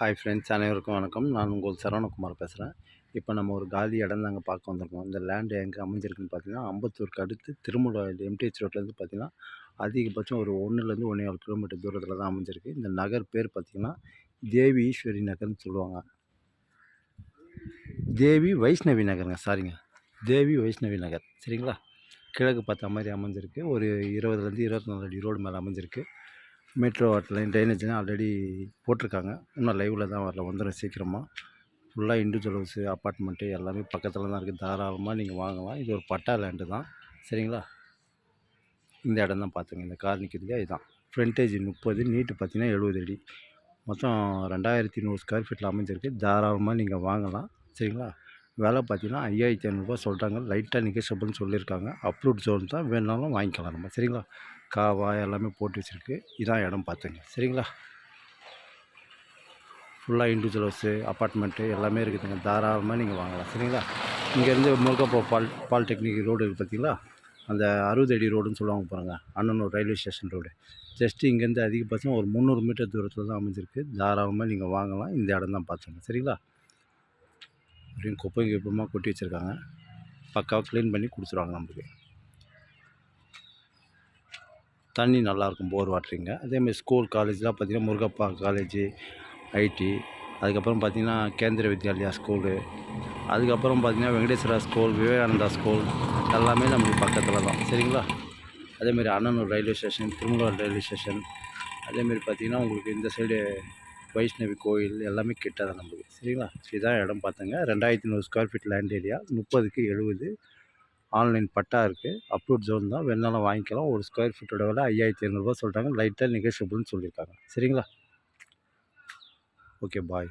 Hi friends, அனைவருக்கும் வணக்கம். நான் உங்கள் சரவணகுமார் பேசுகிறேன். இப்போ நம்ம ஒரு காலி இடம் தாங்க பார்க்க வந்திருக்கோம். இந்த லேண்டு எங்கே அமைஞ்சிருக்குன்னு பார்த்தீங்கன்னா, அம்பத்தூருக்கு அடுத்து திருமூல எம்டிஹெச் ரோட்லேருந்து பார்த்தீங்கன்னா, அதிகபட்சம் ஒரு 1லேருந்து 1 1/4 கிலோமீட்டர் தூரத்தில் தான் அமைஞ்சிருக்கு. இந்த நகர் பேர் பார்த்தீங்கன்னா, தேவி ஈஸ்வரி நகர்னு சொல்லுவாங்க. தேவி வைஷ்ணவி நகருங்க, சாரிங்க. தேவி வைஷ்ணவி நகர், சரிங்களா? கிழக்கு பார்த்த மாதிரி அமைஞ்சிருக்கு. ஒரு 20லேருந்து 24 அடி ரோடு மேலே அமைஞ்சிருக்கு. மெட்ரோ வாட்டர் ட்ரைனேஜ்லாம் ஆல்ரெடி போட்டிருக்காங்க. இன்னும் லைவில் தான் வரல, வந்துடும் சீக்கிரமாக. ஃபுல்லாக இண்டிவிஜுவல் ஹவுஸு, அப்பார்ட்மெண்ட்டு எல்லாமே பக்கத்தில் தான் இருக்குது. தாராளமாக நீங்கள் வாங்கலாம். இது ஒரு பட்டா லேண்டு தான், சரிங்களா? இந்த இடம் தான் பார்த்துங்க. இந்த கார் நிற்கிறதுக்கு இதுதான். ஃப்ரண்டேஜ் 30, நீட்டு பார்த்தீங்கன்னா 70 அடி. மொத்தம் 2100 ஸ்கொயர் ஃபீட்டில் அமைஞ்சிருக்கு. தாராளமாக நீங்கள் வாங்கலாம், சரிங்களா? விலை பார்த்தீங்கன்னா 5500 சொல்கிறாங்க. லைட்டாக நெகோஷியபிள்னு சொல்லியிருக்காங்க. அப்ரூவ்ட் ஜோன் தான், வேணுனாலும் வாங்கிக்கலாம் நம்ம, சரிங்களா? காவா எல்லாமே போட்டு வச்சுருக்கு. இதான் இடம் பார்த்துங்க, சரிங்களா? ஃபுல்லாக இண்டிவிஜுவல் ஹவுஸு, அப்பார்ட்மெண்ட்டு எல்லாமே இருக்குதுங்க. தாராளமாக நீங்கள் வாங்கலாம், சரிங்களா? இங்கேருந்து முருகப்பா பாலிடெக்னிக் ரோடு இருக்குது பார்த்தீங்களா? அந்த 60 அடி ரோடுன்னு சொல்லுவாங்க பாருங்கள், Annanur railway station road. Just இங்கேருந்து அதிகபட்சம் ஒரு 300 மீட்டர் தூரத்தில் தான் அமைஞ்சிருக்கு. தாராளமாக நீங்கள் வாங்கலாம். இந்த இடம் தான் பார்த்துங்க, சரிங்களா? அப்படின்னு குப்பை கிப்பமாக கொட்டி வச்சுருக்காங்க. பக்காவாக க்ளீன் பண்ணி கொடுத்துருவாங்க நம்மளுக்கு. தண்ணி நல்லாயிருக்கும், போர் வாட்டரிங்க. அதேமாதிரி ஸ்கூல் காலேஜ்லாம் பார்த்திங்கன்னா, முருகப்பா காலேஜு, ஐடி, அதுக்கப்புறம் பார்த்திங்கன்னா கேந்திர வித்யாலயா ஸ்கூலு, அதுக்கப்புறம் பார்த்திங்கன்னா வெங்கடேஸ்வரா ஸ்கூல், விவேகானந்தா ஸ்கூல் எல்லாமே நமக்கு பக்கத்தில் தான், சரிங்களா? அதேமாதிரி Annanur railway station, Thirumoolar railway station, அதேமாதிரி பார்த்திங்கன்னா உங்களுக்கு இந்த சைடு வைஷ்ணவி கோயில் எல்லாமே கிட்ட தான் நம்மளுக்கு, சரிங்களா? இதுதான் இடம் பார்த்துங்க. 2100 ஸ்கொயர் ஃபீட் லேண்ட் ஏரியா, 30க்கு 70. ஆன்லைன் பட்டா இருக்குது. அப்ரூவ்ட் ஜோன் தான், வேணாலும் வாங்கிக்கலாம். ஒரு ஸ்கொயர் ஃபீட்டோட விலை 5500 சொல்கிறாங்க. லைட்டாக நெகோஷியபிள்னு சொல்லியிருக்காங்க, சரிங்களா? ஓகே, பாய்.